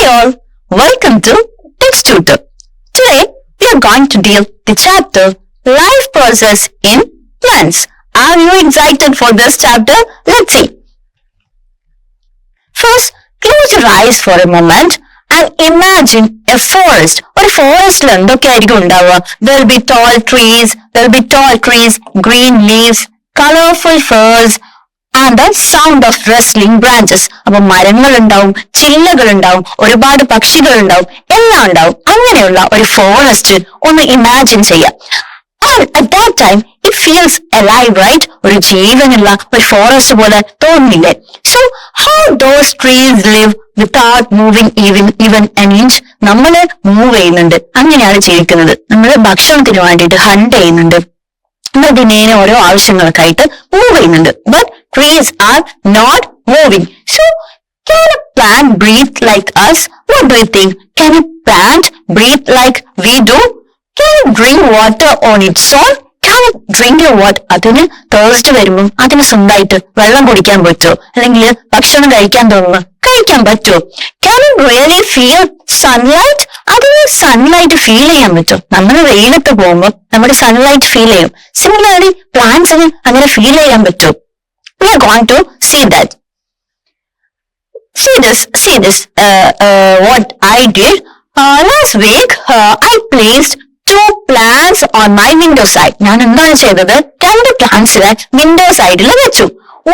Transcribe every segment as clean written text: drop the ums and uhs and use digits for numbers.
all, welcome to Text Tutor. Today we are going to deal the chapter Life Process in Plants. Are you excited for this chapter? Let's see. First, close your eyes for a moment and imagine a forest. Or forest there will be tall trees, green leaves, colorful furs, and the sound of rustling branches. അപ്പൊ മരങ്ങൾ ഉണ്ടാവും, ചില്ലകൾ ഉണ്ടാവും, ഒരുപാട് പക്ഷികൾ ഉണ്ടാവും, എല്ലാം ഉണ്ടാവും. അങ്ങനെയുള്ള ഒരു ഫോറസ്റ്റ് ഒന്ന് ഇമാജിൻ ചെയ്യാം. And at that time it feels alive, right? ഒരു ജീവനുള്ള ഒരു ഫോറസ്റ്റ് പോലെ തോന്നില്ലേ? So how those trees live without moving even an inch? നമ്മള് മൂവ് ചെയ്യുന്നുണ്ട്, അങ്ങനെയാണ് ജീവിക്കുന്നത്. നമ്മള് ഭക്ഷണത്തിന് വേണ്ടിയിട്ട് ഹണ്ട് ചെയ്യുന്നുണ്ട്, ദിനേന ഓരോ ആവശ്യങ്ങൾക്കായിട്ട് മൂവ് ചെയ്യുന്നുണ്ട്. But trees are not moving. So can a plant breathe like us? What do you think? Can a plant breathe like we do? Can it drink water on its own? Can it drink your water? അതിന് thirst വരുമ്പം അതിന് സ്വന്തമായിട്ട് വെള്ളം കുടിക്കാൻ പറ്റുമോ? അല്ലെങ്കിൽ ഭക്ഷണം കഴിക്കാൻ പറ്റുമോ? Can it really feel sunlight? അതിന് സൺലൈറ്റ് ഫീൽ ചെയ്യാൻ പറ്റും. നമ്മൾ വെയിലത്ത് പോകുമ്പോൾ നമ്മുടെ സൺലൈറ്റ് ഫീൽ ചെയ്യും. സിമിലർലി പ്ലാന്റ്സിന് അങ്ങനെ ഫീൽ ചെയ്യാൻ പറ്റും. We are going to see that. See this. What I did last week. I placed 2 plants on my window side. ഞാൻ എന്താണ് ചെയ്തത്? 2 പ്ലാന്റ്സിനെ വിൻഡോ സൈഡിൽ വെച്ചു.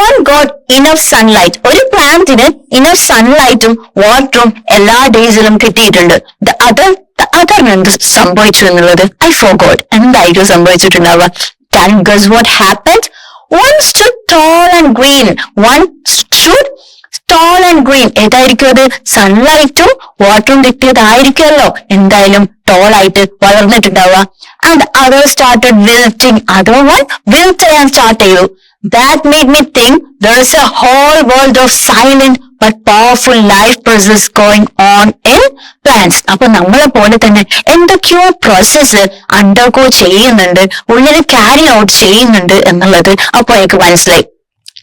One got enough sunlight. ഒരു പ്ലാന്റിന് enough sunlightഉം വാട്ടറും എല്ലാ ഡേയ്സിലും കിട്ടിയിട്ടുണ്ട്. The other എന്ത് സംഭവിച്ചു എന്നുള്ളത് I forgot. എന്തായിരിക്കും സംഭവിച്ചിട്ടുണ്ടാവുക? Can you guess what happened? One stood tall and green. ഏതായിരിക്കും അത്? സൺലൈറ്റും വാട്ടറും കിട്ടിയതായിരിക്കുമല്ലോ എന്തായാലും ടോൾ ആയിട്ട് വളർന്നിട്ടുണ്ടാവുക. And the other started wilting. Other one wilt ചെയ്യാൻ സ്റ്റാർട്ട് ചെയ്തു. That made me think there is a whole world of silent but powerful life process going on in plants. അപ്പൊ നമ്മളെ പോലെ തന്നെ എന്തൊക്കെയോ പ്രോസസ് അണ്ടർഗോ ചെയ്യുന്നുണ്ട്, ഉള്ളിൽ ക്യാരി ഔട്ട് ചെയ്യുന്നുണ്ട് എന്നുള്ളത് അപ്പൊ എനിക്ക് മനസ്സിലായി.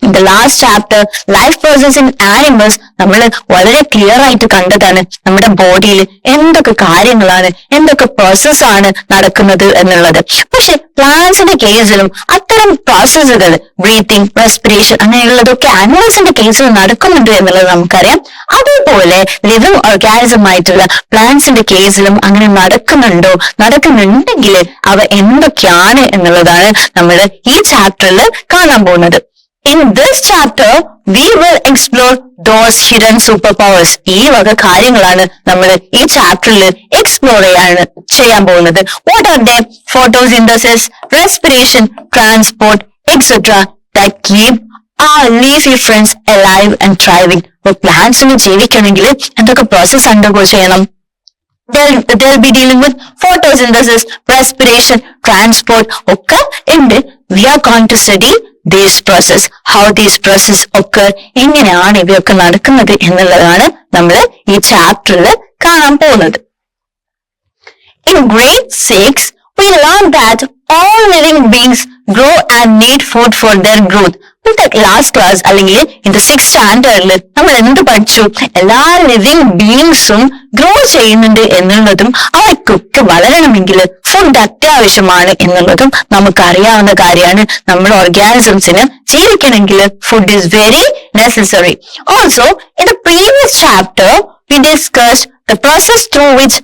In the last chapter, life process in animals, നമ്മൾ വളരെ ക്ലിയർ ആയിട്ട് കണ്ടതാണ് നമ്മുടെ ബോഡിയിൽ എന്തൊക്കെ കാര്യങ്ങളാണ്, എന്തൊക്കെ പ്രോസസ് ആണ് നടക്കുന്നത് എന്നുള്ളത്. പക്ഷെ പ്ലാന്റ്സിന്റെ കേസിലും അത്തരം പ്രോസസ്സുകൾ, ബ്രീത്തിങ്, റെസ്പിറേഷൻ അങ്ങനെയുള്ളതൊക്കെ ആനിമൽസിന്റെ കേസിൽ നടക്കുന്നുണ്ട് എന്നുള്ളത് നമുക്കറിയാം. അതേപോലെ ലിവിങ് ഓർഗാനിസം ആയിട്ടുള്ള പ്ലാന്റ്സിന്റെ കേസിലും അങ്ങനെ നടക്കുന്നുണ്ടെങ്കിൽ അവ എന്തൊക്കെയാണ് എന്നുള്ളതാണ് നമ്മൾ ഈ ചാപ്റ്ററിൽ കാണാൻ പോകുന്നത്. In this chapter, we will explore those hidden superpowers. ഈ വക കാര്യങ്ങളാണ് നമ്മൾ ഈ ചാപ്റ്ററിൽ എക്സ്പ്ലോർ ചെയ്യാൻ പോകുന്നത്. What are they? Photosynthesis, respiration, transport, etc. that keep our leafy friends alive and thriving. അപ്പോൾ പ്ലാന്റ്സിന് ജീവിക്കണമെങ്കിൽ എന്തൊക്കെ പ്രോസസ് അണ്ടർഗോ ചെയ്യണം? They'll be dealing with photosynthesis, respiration, transport ഒക്കെ ഉണ്ട്. We are going to study this process, how these process occur, എങ്ങനെയാണ് ഇവയൊക്കെ നടക്കുന്നത് എന്നുള്ളതാണ് നമ്മൾ ഈ ചാപ്റ്ററിൽ കാണാൻ പോകുന്നത്. In grade 6, we learned that all living beings grow and need food for their growth. Last class അല്ലെങ്കിൽ in the 6th സ്റ്റാൻഡേർഡിൽ നമ്മൾ എന്ത് പഠിച്ചു? എല്ലാ ലിവിങ് ബീയിങ്സും ഗ്രോ ചെയ്യുന്നുണ്ട് എന്നുള്ളതും അവർക്കൊക്കെ വളരണമെങ്കിൽ ഫുഡ് അത്യാവശ്യമാണ് എന്നുള്ളതും നമുക്കറിയാവുന്ന കാര്യമാണ്. നമ്മൾ ഓർഗാനിസംസിന് ജീവിക്കണമെങ്കിൽ food is very necessary. Also in the previous chapter we discussed the process through which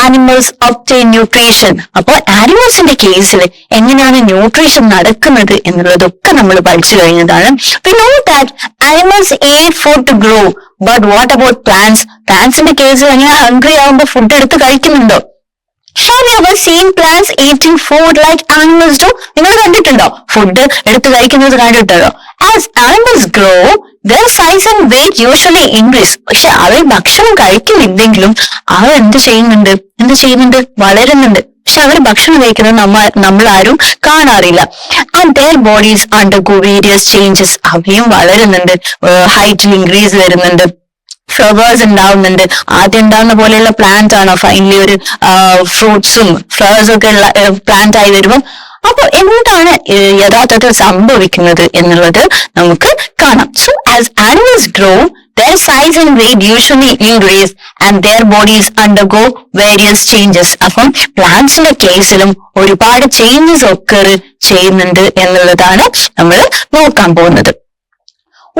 animals obtain nutrition. അപ്പോൾ ആനിമൽസിന്റെ കേസിൽ എങ്ങനെയാണ് ന്യൂട്രീഷൻ നടക്കുന്നത് എന്നുള്ളതൊക്കെ നമ്മൾ പഠിച്ചു കഴിഞ്ഞതാണ്. We know that animals eat food to grow, but what about plants? പ്ലാന്റ്സിന്റെ കേസിൽ എങ്ങനെ ഹംഗ്രി ആവുമ്പോ ഫുഡ് എടുത്ത് കഴിക്കുന്നുണ്ടോ? Have you ever seen plants eating food like animals do? നിങ്ങൾ കണ്ടിട്ടുണ്ടോ? ഫുഡ് എടുത്ത് കഴിക്കുന്നത് കണ്ടിട്ടുണ്ടോ? As animals grow, their size and weight usually increase. പക്ഷെ അവർ ഭക്ഷണം കഴിക്കുന്നില്ലെങ്കിലും അവർ എന്ത് ചെയ്യുന്നുണ്ട്? വളരുന്നുണ്ട്. പക്ഷെ അവർ ഭക്ഷണം കഴിക്കുന്നത് നമ്മൾ ആരും കാണാറില്ല. And their bodies undergo various changes. അവയും വളരുന്നുണ്ട്, ഹൈറ്റിൽ ഇൻക്രീസ് വരുന്നുണ്ട്, ഫ്ലവേഴ്സ് ഉണ്ടാവുന്നുണ്ട്. ആദ്യം ഉണ്ടാവുന്ന പോലെയുള്ള പ്ലാന്റ് ആണോ ഫൈനലി ഒരു ഫ്രൂട്ട്സും ഫ്ലവേഴ്സും ഒക്കെ ഉള്ള പ്ലാന്റ് ആയി വരുമ്പോൾ? അപ്പൊ എന്താണ് യഥാർത്ഥത്തിൽ സംഭവിക്കുന്നത് എന്നുള്ളത് നമുക്ക് കാണാം. So as animals grow, their size and weight usually increase and their bodies undergo various changes. അപ്പം പ്ലാന്റ്സിന്റെ കേസിലും ഒരുപാട് ചേഞ്ചസ് ഒക്കെ ചെയ്യുന്നുണ്ട് എന്നുള്ളതാണ് നമ്മൾ നോക്കാൻ പോകുന്നത്.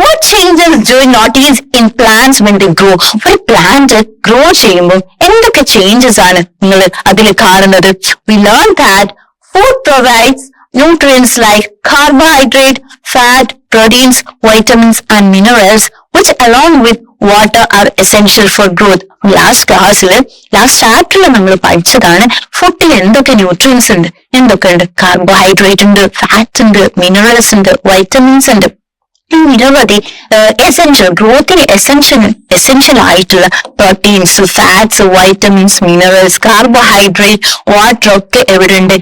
What changes do you notice in plants when they grow? ഒരു പ്ലാന്റ് ഗ്രോ ചെയ്യുമ്പോൾ എന്തൊക്കെ ചേഞ്ചസ് ആണ് നിങ്ങൾ അതിൽ കാണുന്നത്? We learned that food provides nutrients like carbohydrate, fat, proteins, vitamins and minerals which along with water are essential for growth. Last ചാപ്റ്ററിൽ നമ്മൾ പഠിച്ചതാണ് ഫുഡിൽ എന്തൊക്കെ ന്യൂട്രിയൻസ് ഉണ്ട്, എന്തൊക്കെ ഉണ്ട്. കാർബോഹൈഡ്രേറ്റ് ഉണ്ട്, ഫാറ്റ് ഉണ്ട്, മിനറൽസ് ഉണ്ട്, വൈറ്റമിൻസ് ഉണ്ട്, നിരവധി എസെൻഷ്യൽ ഗ്രോത്തിന് എസെൻഷ്യൽ ആയിട്ടുള്ള proteins, fats, vitamins, minerals, carbohydrate, water ഒക്കെ എവിടെയുണ്ട്?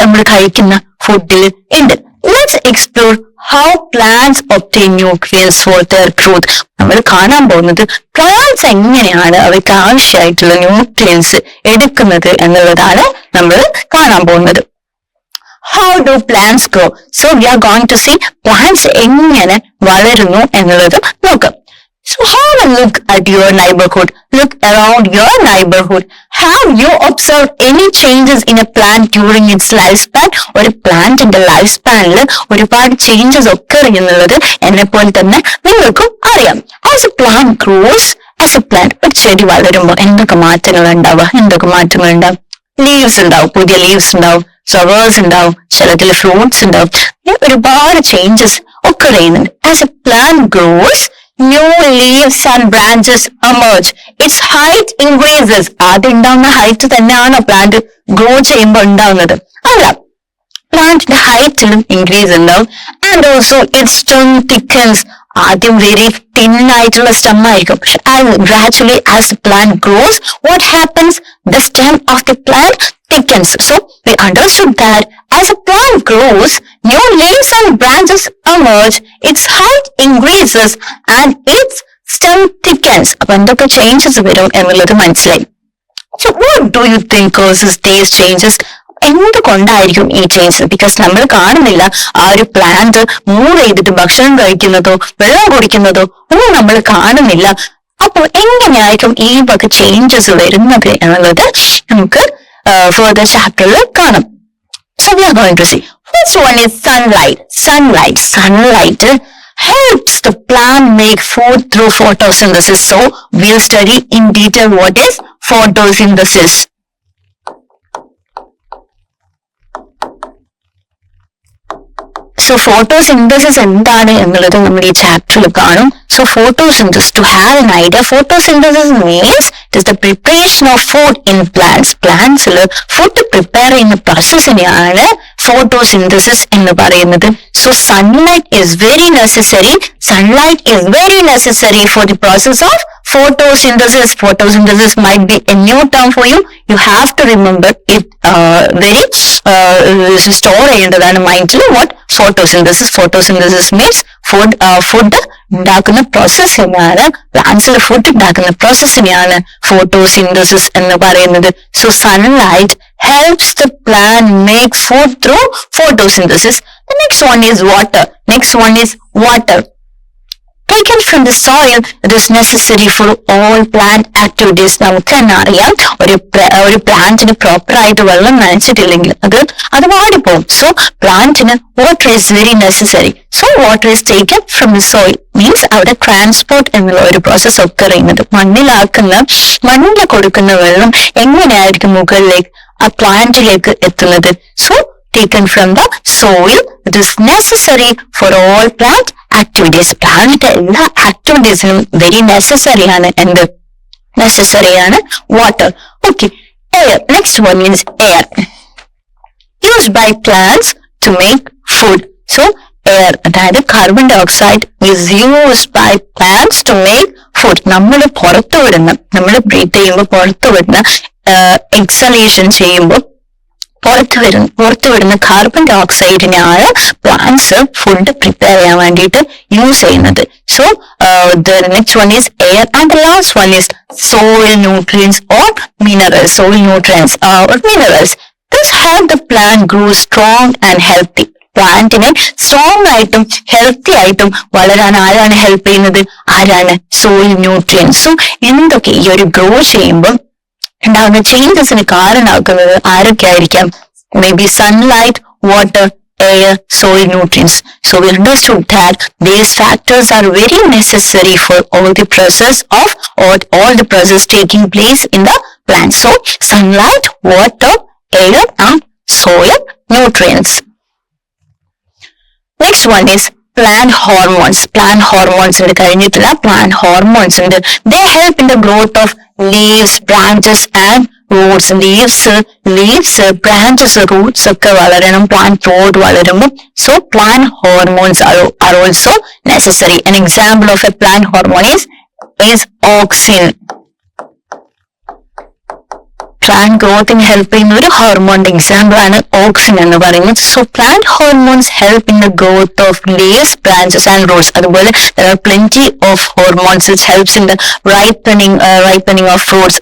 നമ്മൾ കഴിക്കുന്ന ഫുഡിൽ ഉണ്ട്. Let's explore how plants obtain nutrients for their growth. നമ്മൾ കാണാൻ പോകുന്നത് പ്ലാന്റ്സ് എങ്ങനെയാണ് അവർക്ക് ആവശ്യമായിട്ടുള്ള ന്യൂട്രിയൻസ് എടുക്കുന്നത് എന്നുള്ളതാണ് നമ്മൾ കാണാൻ പോകുന്നത്. How do plants grow? So we are going to see plants എങ്ങനെ വളരുന്നു എന്നുള്ളത് നോക്കാം. So have a look at your neighborhood. Look around your neighborhood. Have you observed any changes in a plant during its lifespan? ഒരു പ്ലാന്റിന്റെ life സ്പാനിൽ ഒരുപാട് changes ഒക്കെ എന്നുള്ളത് എന്നെ പോലെ തന്നെ നിങ്ങൾക്കും അറിയാം. As a plant grows, ഒരു ചെടി വളരുമ്പോൾ എന്തൊക്കെ മാറ്റങ്ങൾ ഉണ്ടാവും? ലീവ്സ് ഉണ്ടാവും, പുതിയ ലീവ്സ് ഉണ്ടാവും, ഫ്ലവേഴ്സ് ഉണ്ടാവും, ചിലതിൽ ഫ്രൂട്ട്സ് ഉണ്ടാവും, ഒരുപാട് ചേഞ്ചസ് ഒക്കെ ചെയ്യുന്നുണ്ട്. As a plant grows, new leaves and branches emerge. Its height increases. ആദ്യം ഉണ്ടാവുന്ന ഹൈറ്റ് തന്നെയാണോ പ്ലാന്റ് ഗ്രോ ചെയ്യുമ്പോൾ ഉണ്ടാവുന്നത്? അല്ല, പ്ലാന്റിന്റെ ഹൈറ്റിലും ഇൻക്രീസ് ഉണ്ടാവും. And also it's stem thickens. ആദ്യം വെരി തിൻ ആയിട്ടുള്ള സ്റ്റെം ആയിരിക്കും, പക്ഷെ gradually as the plant grows, what happens? The stem of the plant thickens. So we understood that as a plant grows, new leaves and branches emerge, its height increases and its stem thickens. അപ്പൊ എന്തൊക്കെ changes വരും എന്നുള്ളത് മനസ്സിലായി. So what do you think causes these changes? എന്തുകൊണ്ടായിരിക്കും ഈ change? Because നമ്മൾ കാണുന്നില്ല ആ ഒരു പ്ലാന്റ് മൂവ് ചെയ്തിട്ട് ഭക്ഷണം കഴിക്കുന്നതോ വെള്ളം കുടിക്കുന്നതോ ഒന്നും നമ്മൾ കാണുന്നില്ല. അപ്പോൾ എങ്ങനെയായിരിക്കും ഈ വക ചേഞ്ചസ് വരുന്നത് എന്നുള്ളത് നമുക്ക് further chapterൽ കാണാം. So we are going to see. First one is sunlight. Sunlight helps the plant make food through photosynthesis. So we'll study in detail what is photosynthesis. So photosynthesis എന്താണ് എന്നുള്ളത് നമ്മൾ ഈ ചാപ്റ്ററിൽ കാണും. So photosynthesis, to have an idea, photosynthesis means it is the preparation of food in plants. Plants food prepare ചെയ്യുന്ന പ്രോസസ്സിനെയാണ് photosynthesis എന്ന് പറയുന്നത്. So sunlight is very necessary for the process of photosynthesis. Photosynthesis might be a new term for you. You have to remember it very store ചെയ്യേണ്ടതാണ് മൈൻഡിൽ. What photosynthesis means food ഉണ്ടാക്കുന്ന പ്രോസസ്സിനെയാണ്, പ്ലാന്റ്സിൽ food ഉണ്ടാക്കുന്ന പ്രോസസ്സിനെയാണ് photosynthesis എന്ന് പറയുന്നത്. So sunlight helps the plant make food through photosynthesis. The next one is water. Taken from the soil, it is necessary for all plant activities. നമുക്ക് തന്നെ അറിയാം, ഒരു പ്ലാന്റിന് proper ആയിട്ട് വെള്ളം നനച്ചിട്ടില്ലെങ്കിൽ അത് വാടിപ്പോകും. സോ പ്ലാന്റിന് water is very necessary. So water is taken from the soil means അവിടെ ട്രാൻസ്പോർട്ട് എന്നുള്ള ഒരു പ്രോസസ് ഒക്കെ അറിയുന്നത്. മണ്ണിൽ കൊടുക്കുന്ന വെള്ളം എങ്ങനെയായിരിക്കും മുകളിലേക്ക് ആ പ്ലാന്റിലേക്ക് എത്തുന്നത്? So taken from the soil, it is necessary for all plant activities. Plant എല്ലാ ആക്ടിവിറ്റീസിനും വെരി നെസസറി ആണ് water. Okay, air. Next one means air used by plants to make food. So air, അതായത് carbon dioxide is used by plants to make food. നമ്മൾ breathe ചെയ്യുമ്പോൾ പുറത്തു വിടുന്ന exhalation ചെയ്യുമ്പോൾ പുറത്തു വിടുന്ന കാർബൺ ഡൈ ഓക്സൈഡിനെയാണ് പ്ലാന്റ്സ് ഫുഡ് പ്രിപ്പയർ ചെയ്യാൻ വേണ്ടിയിട്ട് യൂസ് ചെയ്യുന്നത്. So the next one is air and the last one is soil nutrients or minerals. Soil nutrients or minerals. This help the plant grow strong and healthy. പ്ലാന്റിനെ strong ആയിട്ടും healthy ആയിട്ടും വളരാൻ ആരാണ് help ചെയ്യുന്നത്? ആരാണ്? Soil nutrients. So എന്തൊക്കെ ഈ ഒരു ഗ്രോ ചെയ്യുമ്പോൾ ഉണ്ടാകുന്ന ചേഞ്ചസിന് കാരണമാക്കുന്നത് ആരൊക്കെ ആയിരിക്കാം? May be sunlight, water, air, soil nutrients. So we understood that these factors are very necessary for all the process of all the process taking place in the plant. So sunlight, water, air and soil nutrients. Next one is plant hormones. Plant hormones in the കഴിഞ്ഞിട്ടുള്ള plant hormones ഉണ്ട്. They help in the growth of leaves, branches and roots. leaves, branches, roots ഒക്കെ വളരണം plant root വളരുമ്പോൾ. So plant hormones are also necessary. An example of a plant hormone is auxin. Plant growth help ചെയ്യുന്ന ഒരു ഹോർമോണിന്റെ example ആണ് auxin എന്ന് പറയുന്നത്. So plant hormones help in the growth of leaves, branches and Roots. അതുപോലെ there are plenty of hormones which helps in the ripening of fruits.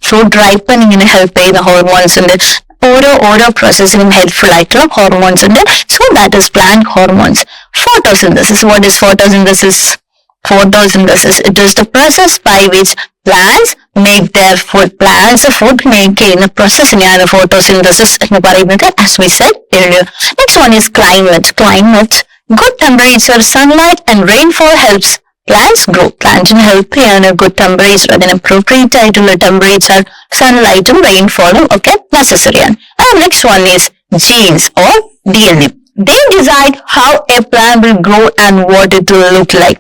Fruit റൈപ്പനിങ്ങിന് help ചെയ്യുന്ന hormones ഉണ്ട്. ഓരോ പ്രോസസ്സിനും ഹെൽപ്ഫുൾ ആയിട്ടുള്ള ഹോർമോൺസ് ഉണ്ട്. So that is plant hormones. Photosynthesis. What is photosynthesis? Photosynthesis, it is the process by which plants make their food. Plants food make ചെയ്യുന്ന പ്രോസസ്സിനെയാണ് photosynthesis എന്ന് പറയുന്നത്, as we said earlier. Next one is climate. Good temperature, sunlight and rainfall helps plants grow. Plantsന് help ചെയ്യാണ് good temperature, അതിന് appropriate ആയിട്ടുള്ള temperature, sunlightഉം rainfallഉം ഒക്കെ necessary ആണ്. And next one is genes or DNA. They decide how a plant will grow and what it will look like.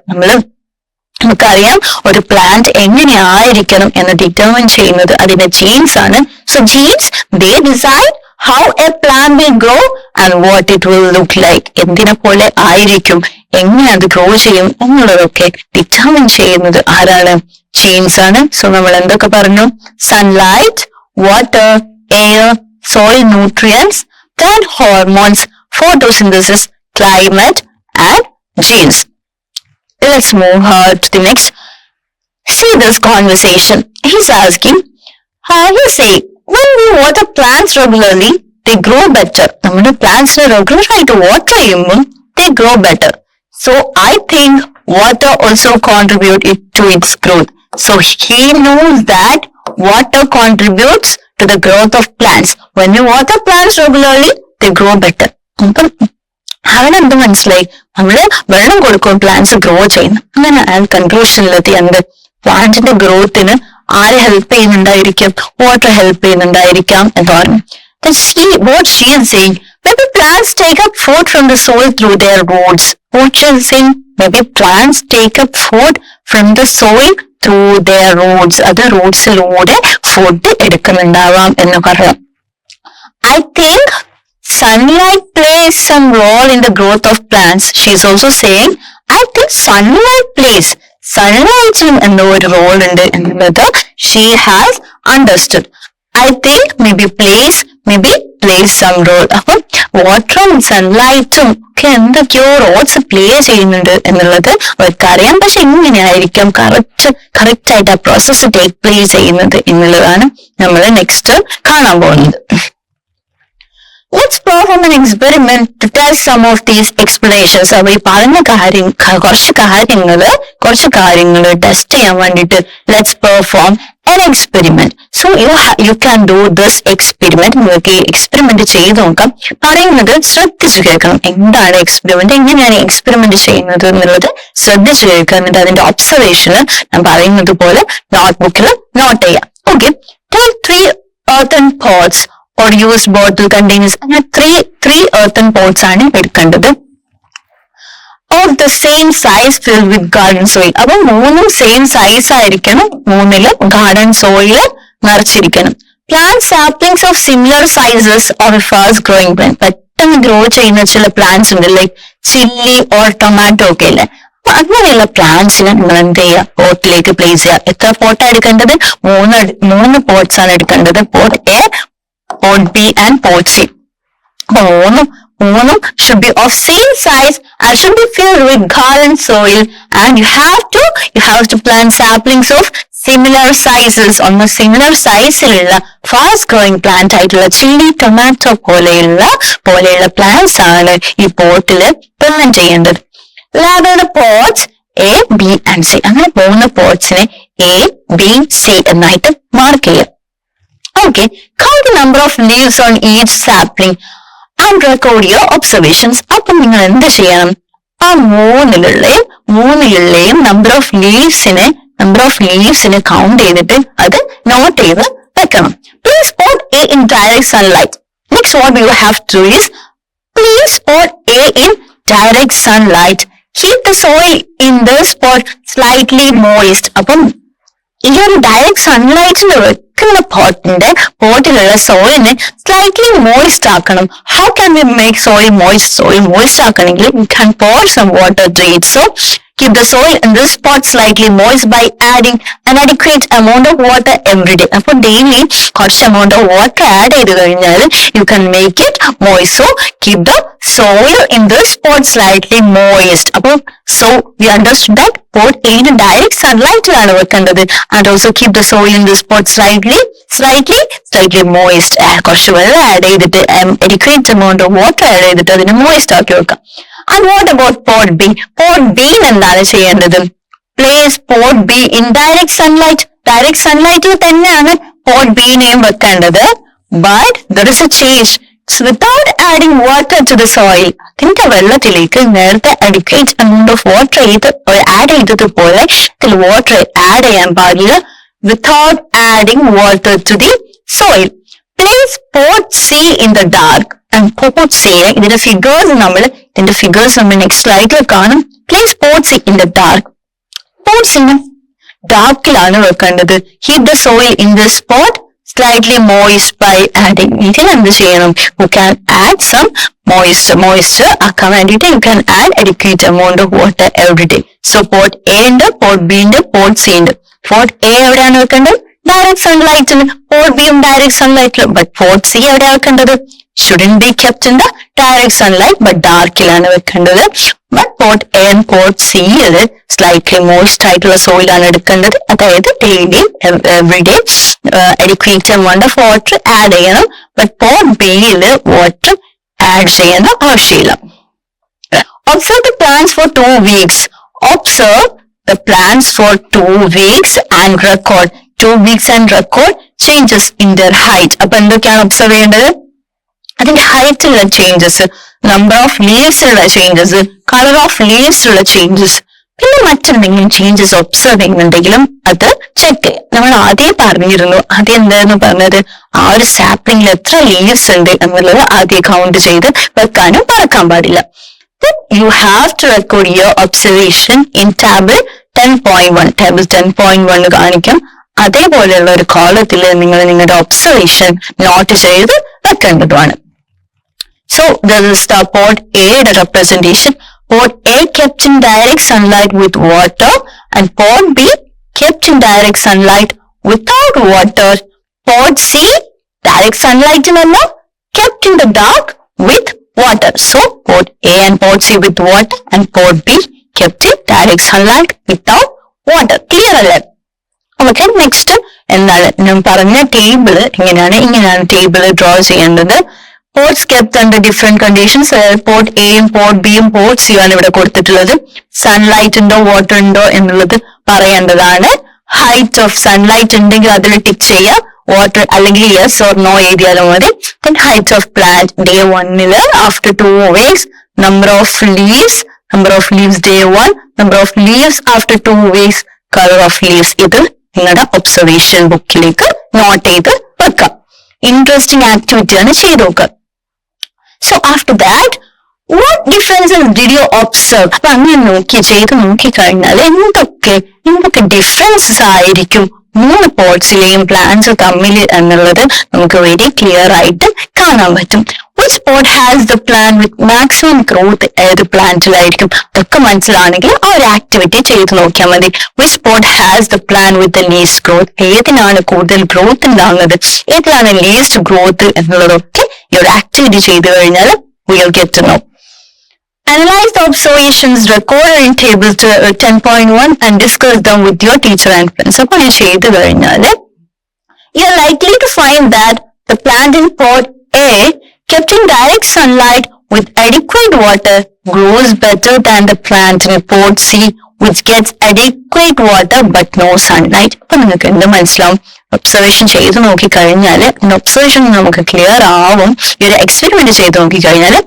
നമുക്കറിയാം ഒരു plant എങ്ങനെയായിരിക്കണം എന്ന് determine ചെയ്യുന്നത് അതിന്റെ ജീൻസ് ആണ്. So jeans they decide how a plant will grow and what it will look like. എന്തിനെ പോലെ ആയിരിക്കും, എങ്ങനെ അത് ഗ്രോ ചെയ്യും എന്നുള്ളതൊക്കെ ഡിറ്റർമിൻ ചെയ്യുന്നത് ആരാണ്? ജീൻസ് ആണ്. സോ നമ്മൾ എന്തൊക്കെ പറഞ്ഞു? Sunlight, water, air, soil nutrients, then hormones, photosynthesis, climate and genes. Let's move to the next. See this conversation. He's asking, he's saying, when we water plants regularly, they grow better. നമ്മുടെ plants regular ആയിട്ട് water ചെയ്യുമ്പോൾ they grow better. So I think water also contribute to its growth. So he knows that water contributes to the growth of plants. When you water plants regularly, they grow better. അപ്പം അവനെന്ത് മനസ്സിലായി? നമ്മള് വെള്ളം കൊടുക്കും plants grow ചെയ്യുന്നു. അങ്ങനെ അയാൾ കൺക്ലൂഷനിലെത്തി എന്ത്? പ്ലാന്റിന്റെ ഗ്രോത്തിന് ആര് ഹെൽപ്പ് ചെയ്യുന്നുണ്ടായിരിക്കും? വാട്ടർ ഹെൽപ്പ് ചെയ്യുന്നുണ്ടായിരിക്കാം എന്ന് പറഞ്ഞു. What she is saying, maybe plants take up food from the soil through their roots. What she is saying, maybe plants take up food from the soil through their roots. അത് റൂട്ട്സിലൂടെ food എടുക്കുന്നുണ്ടാവാം എന്ന് പറയാം. I think sunlight plays some role in the growth of plants. She is also saying, I think sunlight plays. Sunlighting എന്ന ഒരു role ഉണ്ട് എന്നുള്ളത് she has understood. I think maybe plays some role. അപ്പം വാട്ടറും സൺലൈറ്റും ഒക്കെ എന്തൊക്കെയോ റോൾസ് പ്ലേ ചെയ്യുന്നുണ്ട് എന്നുള്ളത് അവർക്കറിയാം. പക്ഷെ എങ്ങനെയായിരിക്കും കറക്റ്റ് ആയിട്ട് ആ പ്രോസസ് ടേക്ക് പ്ലേസ് ചെയ്യുന്നത് എന്നുള്ളതാണ് നമ്മൾ നെക്സ്റ്റ് കാണാൻ പോകുന്നത്. Let's perform an experiment to test some of these explanations. അപ്പൊ ഈ പറഞ്ഞ കുറച്ച് കാര്യങ്ങള് ടെസ്റ്റ് ചെയ്യാൻ വേണ്ടിട്ട് let's perform an experiment. So you can do this experiment. നിങ്ങൾക്ക് ഈ എക്സ്പെരിമെന്റ് ചെയ്ത് നോക്കാം. പറയുന്നത് ശ്രദ്ധിച്ചു കേൾക്കണം. എന്താണ് എക്സ്പെരിമെന്റ്, എങ്ങനെയാണ് എക്സ്പെരിമെന്റ് ചെയ്യുന്നത് എന്നുള്ളത് ശ്രദ്ധിച്ചു കേൾക്കുക. എന്നിട്ട് അതിന്റെ ഒബ്സർവേഷന് ഞാൻ പറയുന്നത് പോലെ നോട്ട്ബുക്കിൽ നോട്ട് ചെയ്യാം. Okay, take 3 earthen pots or use bottle containers. അങ്ങനെ three earthen pots ആണ് എടുക്കേണ്ടത്. Of the same size filled with garden soil. അപ്പൊ 3 സെയിം സൈസ് ആയിരിക്കണം. 3 ഗാർഡൻ സോയിൽ നിറച്ചിരിക്കണം. Plant saplings of similar sizes or a fast growing plant. പെട്ടെന്ന് grow ചെയ്യുന്ന ചില plants ഉണ്ട്, ലൈക്ക് ചില്ലി ഓർ ടൊമാറ്റോ ഒക്കെ അല്ലേ. അപ്പൊ അങ്ങനെയുള്ള പ്ലാന്റ്സിനെ നിങ്ങൾ എന്ത് ചെയ്യുക? പോട്ടിലേക്ക് പ്ലേസ് ചെയ്യുക. എത്ര പോട്ടാണ് എടുക്കേണ്ടത്? 3 പോട്ട്സ് ആണ് എടുക്കേണ്ടത്. Pot A, pot B and pot C. അപ്പൊ 3 മൂന്നും should be of same size and should be filled with garden soil, and you have to plant saplings of similar sizes. ഒന്ന് സിമിലർ സൈസിലുള്ള fast growing plant ആയിട്ടുള്ള chilli tomato പോലെയുള്ള plants ആണ് ഈ പോട്ടില് plant ചെയ്യേണ്ടത്. ladder pots A, B and C, അങ്ങനെ പോകുന്ന പോട്ട്സിനെ A, B, C എന്നായിട്ട് mark ചെയ്യാം. Okay, count the number of leaves on each sapling and record your observations. അപ്പം നിങ്ങൾ എന്ത് ചെയ്യണം? ആ മൂന്നിലുള്ളയും നമ്പർ ഓഫ് ലീവ്സിനെ കൗണ്ട് ചെയ്തിട്ട് അത് നോട്ട് ചെയ്ത് വെക്കണം. Please spot A in direct sunlight. Next what we have to do is, please spot A in direct sunlight. Keep the soil in the spot slightly moist. അപ്പം ഈ ഒരു direct സൺലൈറ്റിൽ വെക്കുന്ന പോട്ടിലുള്ള സോയിലിനെ സ്ലൈറ്റ്ലി മോയിസ്റ്റ് ആക്കണം. How can we make soil moist ആക്കണമെങ്കിൽ you can pour some water to it. So keep the soil in this spot slightly moist by adding an adequate amount of water every day. അപ്പോൾ daily കുറച്ച് amount of water add ചെയ്ത് കഴിഞ്ഞാൽ you can make it moist. So keep the soil in this spot slightly moist. അപ്പോൾ so we understood that pot in direct sunlight ലാണ് വെക്കേണ്ടത്. And also keep the soil in this spot slightly moist. കുറച്ച് വെള്ളം add ചെയ്തിട്ട് adequate amount of water add ചെയ്തിട്ട് അതിനെ moist ആക്കി വെക്കാം. And what about pot B? Pot B എന്താണ് ചെയ്യേണ്ടത്? Place pot B in direct sunlight. Direct sunlight തന്നെയാണ് pot B നെയും വെക്കേണ്ടത്. But there is a change. So without adding water to the soil, അതിന്റെ വെള്ളത്തിലേക്ക് നേരത്തെ adequate amount of water add ചെയ്തതുപോലെ ഇതിൽ water ആഡ് ചെയ്യാൻ പാടില്ല. Without adding water to the soil. Place pot C in the dark. And pot C, ഇതിന്റെ figures നമ്മൾ next സ്ലൈഡിൽ കാണും. Place pot C in the dark. Pot C ഡാർക്കിലാണ് വെക്കേണ്ടത്. Keep the soil in this spot slightly moist by adding. ഇതിൽ എന്ത് ചെയ്യണം? You can add some moisture ആക്കാൻ വേണ്ടിയിട്ട് you can add adequate amount of water every day. So pot A ഉണ്ട്, pot B ഉണ്ട്, pot C ഉണ്ട്. Pot A എവിടെയാണ് വെക്കേണ്ടത്? ഡയറക്റ്റ് സൺലൈറ്റിന്. pot B യും ഡയറക്റ്റ് സൺലൈറ്റിൽ. But pot C എവിടെയാണ് വെക്കേണ്ടത്? Shouldn't be kept in the direct sunlight, but darkലാണ് വെക്കേണ്ടത്. But pot A and pot C slightly moist ആയിട്ടുള്ള soil ആണ് എടുക്കേണ്ടത്. അതായത് daily everyday adequate amount of water add ചെയ്യണം. But pot B water add ചെയ്യേണ്ട ആവശ്യമില്ല. Observe the plants for 2 weeks. Observe the plants for 2 weeks and record. 2 weeks and record changes in their height. അപ്പൊ എന്തൊക്കെയാണ് observe ചെയ്യേണ്ടത്? അതിന്റെ ഹൈറ്റിലുള്ള changes, number of ലീവ്സിലുള്ള changes, colour of ലീവ്സിലുള്ള changes, പിന്നെ മറ്റെന്തെങ്കിലും ചേഞ്ചസ് ഒബ്സർവ് ചെയ്യുന്നുണ്ടെങ്കിലും അത് ചെക്ക് ചെയ്യാം. നമ്മൾ ആദ്യം പറഞ്ഞിരുന്നു, ആദ്യം എന്തായിരുന്നു പറഞ്ഞത്? ആ ഒരു സാപ്ലിംഗിൽ എത്ര ലീവ്സ് ഉണ്ട് എന്നുള്ളത് ആദ്യം കൗണ്ട് ചെയ്ത് വെക്കാനും പറക്കാൻ പാടില്ല. You have to record your observation in table 10.1. Table 10.1 കാണിക്കും. അതേപോലെയുള്ള ഒരു കോളത്തിൽ നിങ്ങൾ നിങ്ങളുടെ ഒബ്സർവേഷൻ നോട്ട് ചെയ്ത് വെക്കേണ്ടതാണ്. So this is the pot A representation. Pot A kept in direct sunlight with water, and pot B kept in direct sunlight without water. Pot C direct sunlight kept in the dark with water. So pot A and pot C with water, and pot B kept in direct sunlight without water. Clear അല്ലേ? Okay, next എന്താണ് ഞാൻ പറഞ്ഞ table ഇങ്ങനെയാണ് table draw ചെയ്യേണ്ടത്. Pots kept under different conditions. Pot എയും pot ബിയും pot സിയും ആണ് ഇവിടെ കൊടുത്തിട്ടുള്ളത്. സൺലൈറ്റ് ഉണ്ടോ വാട്ടർ ഉണ്ടോ എന്നുള്ളത് പറയേണ്ടതാണ്. ഹൈറ്റ് ഓഫ് സൺലൈറ്റ് ഉണ്ടെങ്കിൽ അതിൽ ടിക്ക് ചെയ്യാം, വാട്ടർ അല്ലെങ്കിൽ യെസ് ഓർ നോ എഴുതിയാലും മതി. Height of plant day 1 after 2 weeks. Number of leaves day 1, number of leaves after 2 weeks, colour of leaves. ഇത് നിങ്ങളുടെ ഒബ്സർവേഷൻ ബുക്കിലേക്ക് നോട്ട് ചെയ്ത് വെക്കാം. ഇൻട്രസ്റ്റിംഗ് ആക്ടിവിറ്റിയാണ് ചെയ്ത് നോക്കുക. So after that what differences did you observe? അപ്പൊ അങ്ങനെ ചെയ്ത് നോക്കിക്കഴിഞ്ഞാൽ എന്തൊക്കെ ഡിഫറൻസസ് ആയിരിക്കും 3 പോട്ട്സിലെയും പ്ലാന്റ്സ് തമ്മിൽ എന്നുള്ളത് നമുക്ക് വെരി ക്ലിയർ ആയിട്ട് കാണാൻ പറ്റും. Which pot has the plant with maximum growth ഏത് പ്ലാന്റിലായിരിക്കും? അതൊക്കെ മനസ്സിലാണെങ്കിൽ ആ ഒരു ആക്ടിവിറ്റി ചെയ്ത് നോക്കിയാൽ മതി. Which pot has the plant with the least growth? ഏതിനാണ് കൂടുതൽ ഗ്രോത്ത് ഉണ്ടാകുന്നത്, ഏതിനാണ് ലീസ്റ്റ് ഗ്രോത്ത് എന്നുള്ളതൊക്കെ ഈ ഒരു ആക്ടിവിറ്റി ചെയ്ത് കഴിഞ്ഞാൽ we'll get to know. Analyze the observations recorded in table 10.1 and discuss them with your teacher and friends. അപ്പോൾ ഞാൻ ചെയ്തു കഴിഞ്ഞാല് you're likely to find that the plant in pot A kept in direct sunlight with adequate water grows better than the plant in pot C which gets adequate water but no sunlight. അപ്പൊ നിങ്ങൾക്ക് എന്ത് മനസ്സിലാവും? Observation ചെയ്ത് നോക്കി കഴിഞ്ഞാല് observation നമുക്ക് clear ആവും. ഈ ഒരു എക്സ്പെരിമെന്റ് ചെയ്ത് നോക്കി കഴിഞ്ഞാല്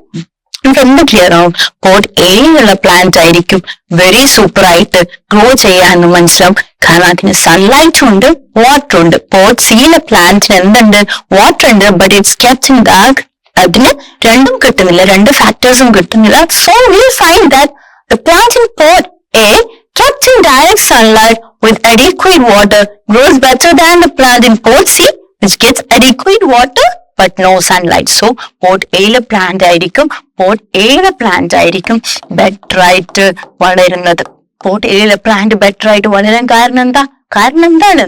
നമുക്ക് എന്ത് ക്ലിയർ ആവും? പോട്ട് എയിലുള്ള പ്ലാന്റ് ആയിരിക്കും വെരി സൂപ്പർ ആയിട്ട് ഗ്രോ ചെയ്യാന്ന് മനസ്സിലാവും. കാരണം അതിന് സൺലൈറ്റും ഉണ്ട്, വാട്ടർ ഉണ്ട്. പോട്ട് സിയിലെ പ്ലാന്റിന് എന്തുണ്ട്? വാട്ടർ ഉണ്ട്, but it's kept in that. അതിന് രണ്ടും കിട്ടുന്നില്ല, രണ്ട് ഫാക്ടേഴ്സും കിട്ടുന്നില്ല. So will find that the plant in pot A kept in direct sunlight with adequate water grows better than the plant in pot C which gets adequate water but no sunlight. So pot A യിലെ plant ആയിരിക്കും better ആയിട്ട് വളരുന്നത്. Pot എയിലെ plant better ആയിട്ട് വളരാൻ കാരണം എന്താണ്?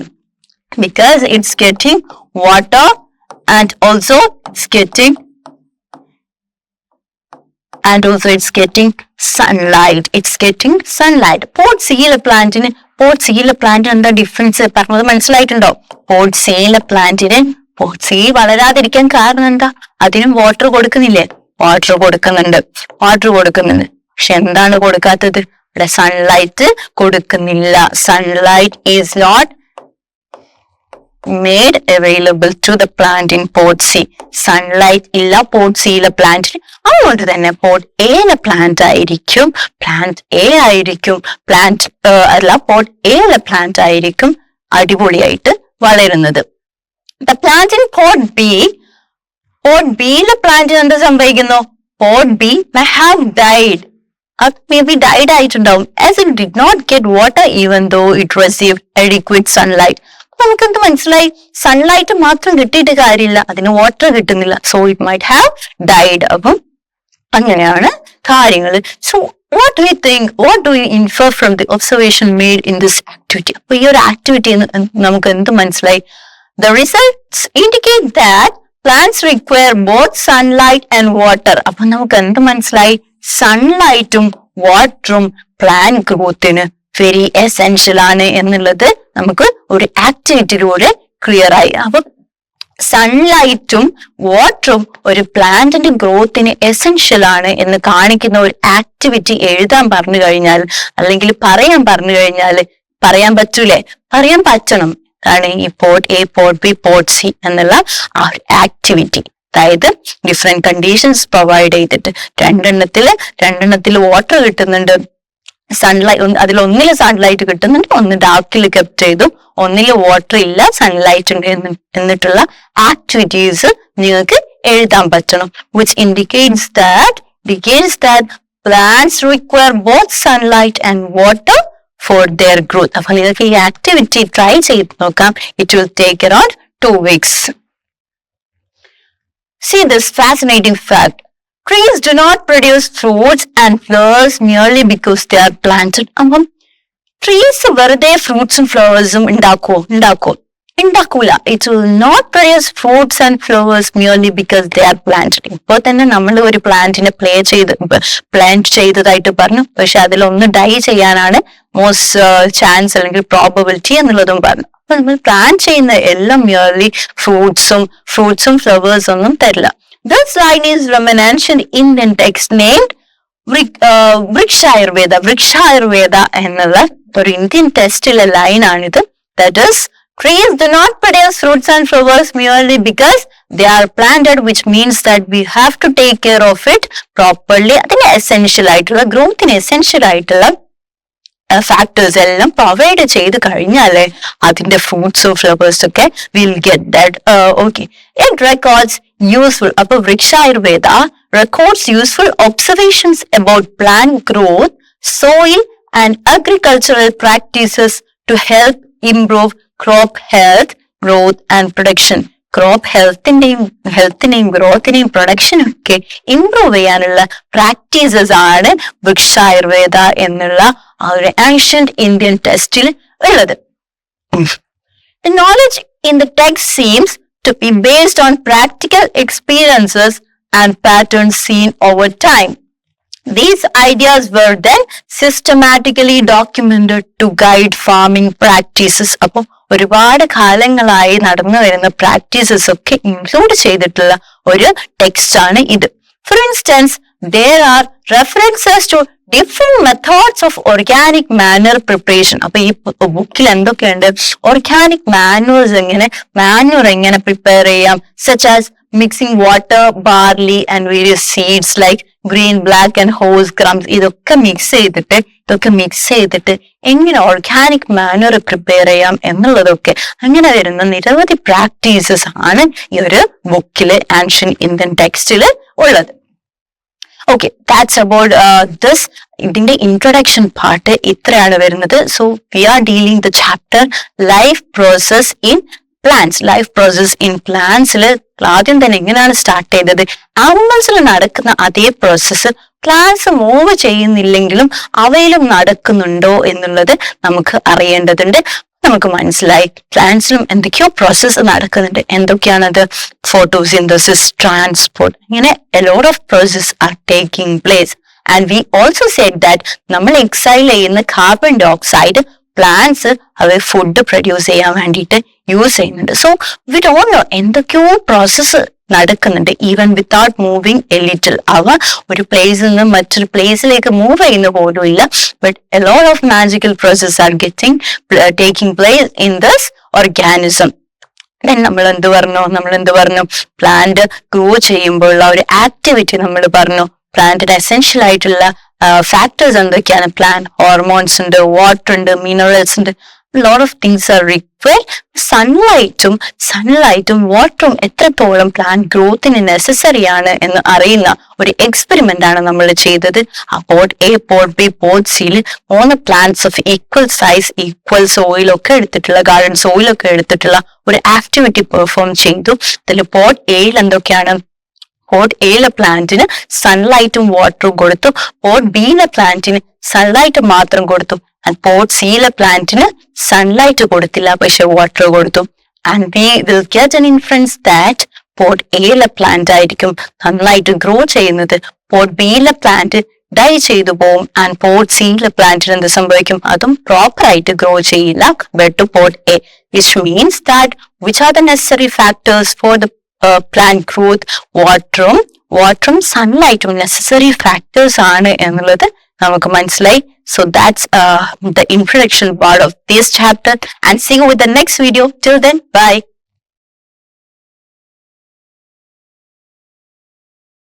Because it's getting water and also it's getting sunlight. Pot സിയിലെ പ്ലാന്റിന് എന്താ ഡിഫറൻസ് പറഞ്ഞത് മനസ്സിലായിട്ടുണ്ടോ? പോട്ട് സിയിലെ പ്ലാന്റിന് പോട്ട് സി വളരാതിരിക്കാൻ കാരണം എന്താ? അതിനും വാട്ടർ കൊടുക്കുന്നില്ലേ? വാട്ടർ കൊടുക്കുന്നുണ്ട്. പക്ഷെ എന്താണ് കൊടുക്കാത്തത്? ഇവിടെ സൺലൈറ്റ് കൊടുക്കുന്നില്ല. Sunlight is not made available to the plant in pot C. സൺലൈറ്റ് ഇല്ല പോട്ട് സിയിലെ പ്ലാന്റിന്. അതുകൊണ്ട് തന്നെ പോട്ട് എയിലെ പ്ലാന്റ് ആയിരിക്കും പോട്ട് എയിലെ പ്ലാന്റ് ആയിരിക്കും അടിപൊളിയായിട്ട് വളരുന്നത്. The plant in pot B, pot ബിയിലെ പ്ലാന്റിന് എന്താ സംഭവിക്കുന്നു? Pot B may have died. അത് മേ ബി ഡൈഡ് ആയിട്ടുണ്ടാവും as it did not get water even though it received adequate sunlight. നമുക്കെന്ത് മനസ്സിലായി? സൺലൈറ്റ് മാത്രം കിട്ടിയിട്ട് കാര്യമില്ല, അതിന് വാട്ടർ കിട്ടുന്നില്ല. So it might have died. അപ്പം അങ്ങനെയാണ് കാര്യങ്ങൾ. So what do you infer from the observation made in this activity? അപ്പൊ ഈ ഒരു ആക്ടിവിറ്റി നമുക്ക് എന്ത് മനസ്സിലായി? The results indicate that plants require both sunlight and water. അപ്പൊ നമുക്ക് എന്ത് മനസ്സിലായി? സൺലൈറ്റും വാട്ടറും പ്ലാന്റ് ഗ്രോത്തിന് വെരി എസെൻഷ്യൽ ആണ് എന്നുള്ളത് നമുക്ക് ഒരു ആക്ടിവിറ്റിയിലൂടെ ക്ലിയർ ആയി. അപ്പൊ സൺലൈറ്റും വാട്ടറും ഒരു പ്ലാന്റിന്റെ ഗ്രോത്തിന് എസെൻഷ്യൽ ആണ് എന്ന് കാണിക്കുന്ന ഒരു ആക്ടിവിറ്റി എഴുതാൻ പറഞ്ഞു കഴിഞ്ഞാൽ, അല്ലെങ്കിൽ പറയാൻ പറഞ്ഞു കഴിഞ്ഞാൽ പറയാൻ പറ്റൂലേ? പറയാൻ പറ്റണം. ആണ് ഈ pot A, pot B, pot C എന്നുള്ള ആ ഒരു ആക്ടിവിറ്റി. അതായത് ഡിഫറെന്റ് കണ്ടീഷൻസ് പ്രൊവൈഡ് ചെയ്തിട്ട് രണ്ടെണ്ണത്തില് വാട്ടർ കിട്ടുന്നുണ്ട്, സൺലൈറ്റ് അതിലൊന്നില് സൺലൈറ്റ് കിട്ടുന്നുണ്ട്, ഒന്ന് ഡാർക്കിൽ കെപ്റ്റ് ചെയ്തു, ഒന്നില് വാട്ടർ ഇല്ല സൺലൈറ്റ് ഉണ്ട് എന്നിട്ടുള്ള ആക്ടിവിറ്റീസ് നിങ്ങൾക്ക് എഴുതാൻ പറ്റണം. Which indicates that plants require both sunlight and water for their growth. അപ്പൊ നിങ്ങൾക്ക് ഈ ആക്ടിവിറ്റി ട്രൈ ചെയ്ത് നോക്കാം. It will take around 2 weeks. See this fascinating fact. Trees do not produce fruits and flowers merely because they are planted. അപ്പം trees വെറുതെ ഫ്രൂട്ട്സും ഫ്ലവേഴ്സും ഉണ്ടാക്കൂല. It will not produce fruits and flowers merely because they are planted. ഇപ്പോൾ തന്നെ നമ്മൾ ഒരു പ്ലാന്റിനെ plant ചെയ്തതായിട്ട് പറഞ്ഞു, പക്ഷെ അതിലൊന്ന് ഡൈ ചെയ്യാനാണ് മോസ്റ്റ് ചാൻസ് അല്ലെങ്കിൽ പ്രോബബിലിറ്റി എന്നുള്ളതും പറഞ്ഞു. അപ്പൊ നമ്മൾ പ്ലാൻ ചെയ്യുന്ന എല്ലാം merely ഫ്രൂട്ട്സും ഫ്ലവേഴ്സ് ഒന്നും തരില്ല. This line is from an ancient Indian text named വൃക്ഷായുർവേദ എന്നുള്ള ഒരു Indian ടെസ്റ്റിലെ ലൈനാണിത്. That is, trees do not produce fruits and flowers merely because they are planted, which means that we have to take care of it properly. അതിന് essential ആയിട്ടുള്ള ഗ്രോത്തിന് essential ആയിട്ടുള്ള factors എല്ലാം provide ചെയ്ത് കഴിഞ്ഞാലേ അതിന്റെ ഫ്രൂട്ട്സും ഫ്ലവേഴ്സും ഒക്കെ will get that. Okay, it records useful. അപ്പൊ വൃക്ഷായുർവേദ records useful observations about plant growth, soil and agricultural practices to help improve crop health, growth and production. Crop ഹെൽത്തിനെയും ഗ്രോത്തിനെയും പ്രൊഡക്ഷനും ഒക്കെ ഇംപ്രൂവ് ചെയ്യാനുള്ള പ്രാക്ടീസസ് ആണ് വൃക്ഷായുർവേദ എന്നുള്ള ആ ഒരു ആൻഷ്യന്റ് ഇന്ത്യൻ ടെസ്റ്റിൽ ഉള്ളത്. The knowledge in the text seems to be based on practical experiences and patterns seen over time. These ideas were then systematically documented to guide farming practices. അപ്പോൾ ഒരുപാട് കാലങ്ങളായി നടന്നു വരുന്ന പ്രാക്ടീസസ് ഒക്കെ ഇൻക്ലൂഡ് ചെയ്തിട്ടുള്ള ഒരു ടെക്സ്റ്റ് ആണ് ഇത്. For instance, there are references to different methods of organic manure preparation. അപ്പൊ ഈ ബുക്കിൽ എന്തൊക്കെയുണ്ട്? ഓർഗാനിക് മാന്യൂർ എങ്ങനെ പ്രിപ്പയർ ചെയ്യാം, such as mixing water, barley and various seeds like green, black and horse crumbs. ഇതൊക്കെ മിക്സ് ചെയ്തിട്ട് എങ്ങനെ ഓർഗാനിക് മാന്യൂർ പ്രിപ്പയർ ചെയ്യാം എന്നുള്ളതൊക്കെ അങ്ങനെ വരുന്ന നിരവധി പ്രാക്ടീസസ് ആണ് ഈ ഒരു ബുക്കില് ആൻഷ്യന്റ് ഇന്ത്യൻ ടെക്സ്റ്റില് ഉള്ളത്. Okay, that's about this. ഇതിന്റെ ഇൻട്രൊഡക്ഷൻ പാർട്ട് ഇത്രയാണ് വരുന്നത്. So we are dealing the chapter life process in plants. Life process in പ്ലാന്റ്സിൽ ആദ്യം തന്നെ എങ്ങനെയാണ് സ്റ്റാർട്ട് ചെയ്തത്? ആനിമൽസിൽ നടക്കുന്ന അതേ പ്രോസസ്സ് പ്ലാന്റ്സ് മൂവ് ചെയ്യുന്നില്ലെങ്കിലും അവയിലും നടക്കുന്നുണ്ടോ എന്നുള്ളത് നമുക്ക് അറിയേണ്ടതുണ്ട്. നമുക്ക് മനസ്സിലായി പ്ലാന്റ്സിലും എന്തൊക്കെയോ പ്രോസസ്സ് നടക്കുന്നുണ്ട്. എന്തൊക്കെയാണത്? ഫോട്ടോസിന്തസിസ്, ട്രാൻസ്പോർട്ട്, ഇങ്ങനെ a lot of process are taking place. And we also said that നമ്മൾ എക്സൈൽ ചെയ്യുന്ന കാർബൺ ഡൈ ഓക്സൈഡ് പ്ലാന്റ്സ് അവർ ഫുഡ് പ്രൊഡ്യൂസ് ചെയ്യാൻ വേണ്ടിയിട്ട് യൂസ് ചെയ്യുന്നുണ്ട്. സോ വി ഡോണ്ട് നോ എന്തൊക്കെയോ പ്രോസസ്സ് നടക്കുന്നുണ്ട് even without moving A little. അവ ഒരു പ്ലേസിൽ നിന്ന് മറ്റൊരു പ്ലേസിലേക്ക് മൂവ് ചെയ്യുന്ന പോലും ഇല്ല. But a lot of magical process are taking place in this organism. നമ്മൾ എന്ത് പറഞ്ഞു? പ്ലാന്റ് ഗ്രോ ചെയ്യുമ്പോഴുള്ള ഒരു ആക്ടിവിറ്റി നമ്മൾ പറഞ്ഞു. പ്ലാന്റിന് എസെൻഷ്യൽ ആയിട്ടുള്ള ഫാക്ടേഴ്സ് എന്തൊക്കെയാണ്? പ്ലാന്റ് ഹോർമോൺസ് ഉണ്ട്, വാട്ടർ ഉണ്ട്, മിനറൽസ് ഉണ്ട്. Lot of things are required. സൺലൈറ്റും വാട്ടറും എത്രത്തോളം പ്ലാന്റ് ഗ്രോത്തിന് നെസസറി ആണ് എന്ന് അറിയുന്ന ഒരു എക്സ്പെരിമെന്റ് ആണ് നമ്മൾ ചെയ്തത്. ആ pot A, pot B, pot സിയിൽ 3 plants of equal size, equal സോയിലൊക്കെ എടുത്തിട്ടുള്ള ഗാർഡൻ സോയിലൊക്കെ എടുത്തിട്ടുള്ള ഒരു ആക്ടിവിറ്റി പെർഫോം ചെയ്തു. അതിൽ പോട്ട് എയിൽ എന്തൊക്കെയാണ്? പോട്ട് എയിലെ പ്ലാന്റിന് സൺലൈറ്റും വാട്ടറും കൊടുത്തു. പോട്ട് ബിയിലെ പ്ലാന്റിന് സൺലൈറ്റ് മാത്രം കൊടുത്തു. ആൻഡ് പോട്ട് സിയിലെ പ്ലാന്റിന് സൺലൈറ്റ് കൊടുത്തില്ല, പക്ഷെ വാട്ടർ കൊടുത്തു. And we will get an inference that pot എയിലെ പ്ലാന്റ് ആയിരിക്കും സൺലൈറ്റ് ഗ്രോ ചെയ്യുന്നത്. പോട്ട് ബിയിലെ പ്ലാന്റ് ഡൈ ചെയ്തു പോവും. ആൻഡ് പോട്ട് സിയിലെ പ്ലാന്റിന് എന്ത് സംഭവിക്കും? അതും പ്രോപ്പർ ആയിട്ട് ഗ്രോ ചെയ്യില്ല but to pot A, which means that which are the necessary factors for the plant growth? വാട്ടറും സൺലൈറ്റും നെസസറി ഫാക്ടേഴ്സ് ആണ് എന്നുള്ളത് നമുക്ക് മനസ്സിലായി. So that's the introduction part of this chapter, and see you with the next video. Till then, bye.